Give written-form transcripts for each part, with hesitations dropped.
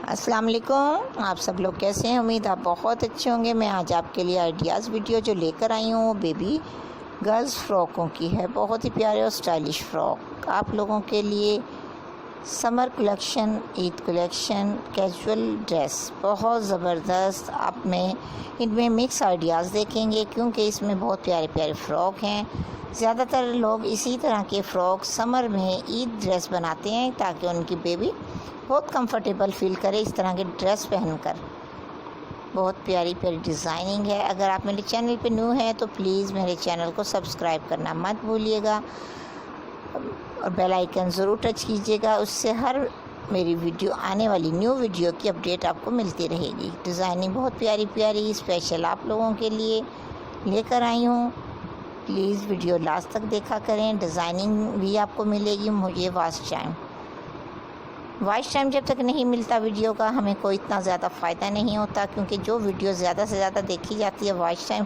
السلام علیکم، آپ سب لوگ کیسے ہیں؟ امید آپ بہت اچھے ہوں گے۔ میں آج آپ کے لیے آئیڈیاز ویڈیو جو لے کر آئی ہوں بیبی گرلز فراکوں کی ہے۔ بہت ہی پیارے اور اسٹائلش فراک آپ لوگوں کے لیے، سمر کلیکشن، عید کلیکشن، کیجول ڈریس، بہت زبردست۔ آپ میں ان میں مکس آئیڈیاز دیکھیں گے کیونکہ اس میں بہت پیارے پیارے فراک ہیں۔ زیادہ تر لوگ اسی طرح کے فراک سمر میں عید ڈریس بناتے ہیں تاکہ ان کی بیبی بہت کمفرٹیبل فیل کرے اس طرح کے ڈریس پہن کر۔ بہت پیاری پیاری ڈیزائننگ ہے۔ اگر آپ میرے چینل پہ نیو ہیں تو پلیز میرے چینل کو سبسکرائب کرنا مت بھولیے گا اور بیل آئیکن ضرور ٹچ کیجیے گا، اس سے ہر میری ویڈیو آنے والی نیو ویڈیو کی اپڈیٹ آپ کو ملتی رہے گی۔ ڈیزائننگ بہت پیاری پیاری اسپیشل آپ لوگوں کے لیے لے کر آئی ہوں۔ پلیز ویڈیو لاسٹ تک دیکھا کریں۔ ڈیزائننگ بھی آپ کو ملے گی۔ مجھے وائس ٹائم جب تک نہیں ملتا ویڈیو کا ہمیں کوئی اتنا زیادہ فائدہ نہیں ہوتا، کیونکہ جو ویڈیو زیادہ سے زیادہ دیکھی جاتی ہے وائس ٹائم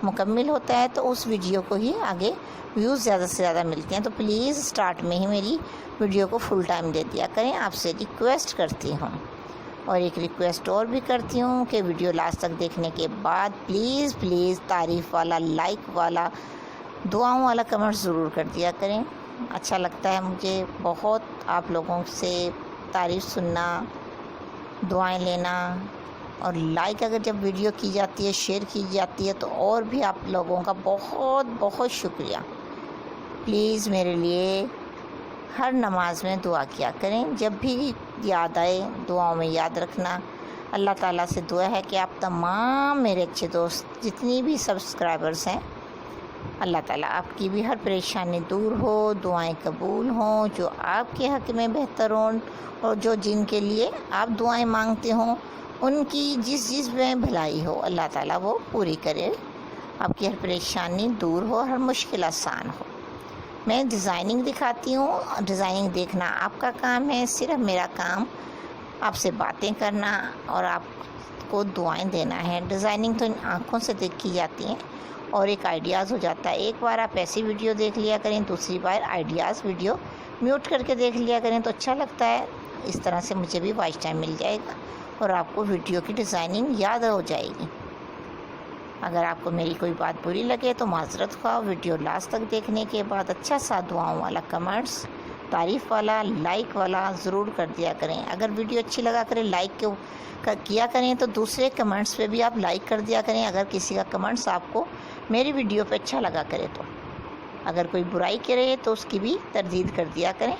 مکمل ہوتا ہے تو اس ویڈیو کو ہی آگے ویوز زیادہ سے زیادہ ملتے ہیں۔ تو پلیز سٹارٹ میں ہی میری ویڈیو کو فل ٹائم دے دیا کریں، آپ سے ریکویسٹ کرتی ہوں۔ اور ایک ریکویسٹ اور بھی کرتی ہوں کہ ویڈیو لاسٹ تک دیکھنے کے بعد پلیز تعریف والا، لائک والا، دعاؤں والا کمنٹ ضرور کر دیا کریں۔ اچھا لگتا ہے مجھے بہت آپ لوگوں سے تعریف سننا، دعائیں لینا، اور لائک اگر جب ویڈیو کی جاتی ہے، شیئر کی جاتی ہے تو اور بھی آپ لوگوں کا بہت بہت شکریہ۔ پلیز میرے لیے ہر نماز میں دعا کیا کریں، جب بھی یاد آئے دعاؤں میں یاد رکھنا۔ اللہ تعالیٰ سے دعا ہے کہ آپ تمام میرے اچھے دوست جتنی بھی سبسکرائبرز ہیں، اللہ تعالیٰ آپ کی بھی ہر پریشانی دور ہو، دعائیں قبول ہوں، جو آپ کے حق میں بہتر ہوں، اور جن کے لیے آپ دعائیں مانگتے ہوں ان کی جس میں بھلائی ہو اللہ تعالیٰ وہ پوری کرے، آپ کی ہر پریشانی دور ہو، ہر مشکل آسان ہو۔ میں ڈیزائننگ دکھاتی ہوں، ڈیزائننگ دیکھنا آپ کا کام ہے، صرف میرا کام آپ سے باتیں کرنا اور آپ کو دعائیں دینا ہے۔ ڈیزائننگ تو ان آنکھوں سے دیکھی جاتی ہیں اور ایک آئیڈیاز ہو جاتا ہے۔ ایک بار آپ ایسی ویڈیو دیکھ لیا کریں، دوسری بار آئیڈیاز ویڈیو میوٹ کر کے دیکھ لیا کریں تو اچھا لگتا ہے۔ اس طرح سے مجھے بھی وائس ٹائم مل جائے گا اور آپ کو ویڈیو کی ڈیزائننگ یاد ہو جائے گی۔ اگر آپ کو میری کوئی بات بری لگے تو معذرت خواہ۔ ویڈیو لاسٹ تک دیکھنے کے بعد اچھا سا دعاؤں والا کمنٹس، تعریف والا، لائک والا ضرور کر دیا کریں۔ اگر ویڈیو اچھی لگا کریں لائک کیا کریں تو دوسرے کمنٹس پہ بھی آپ لائک کر دیا کریں، اگر کسی کا کمنٹس آپ کو میری ویڈیو پہ اچھا لگا کرے تو۔ اگر کوئی برائی کرے تو اس کی بھی تردید کر دیا کریں،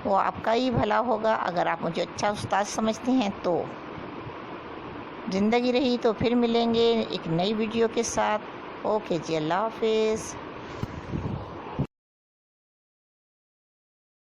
وہ آپ کا ہی بھلا ہوگا۔ اگر آپ مجھے اچھا استاد سمجھتے ہیں تو زندگی رہی تو پھر ملیں گے ایک نئی ویڈیو کے ساتھ۔ اوکے جی، اللہ حافظ۔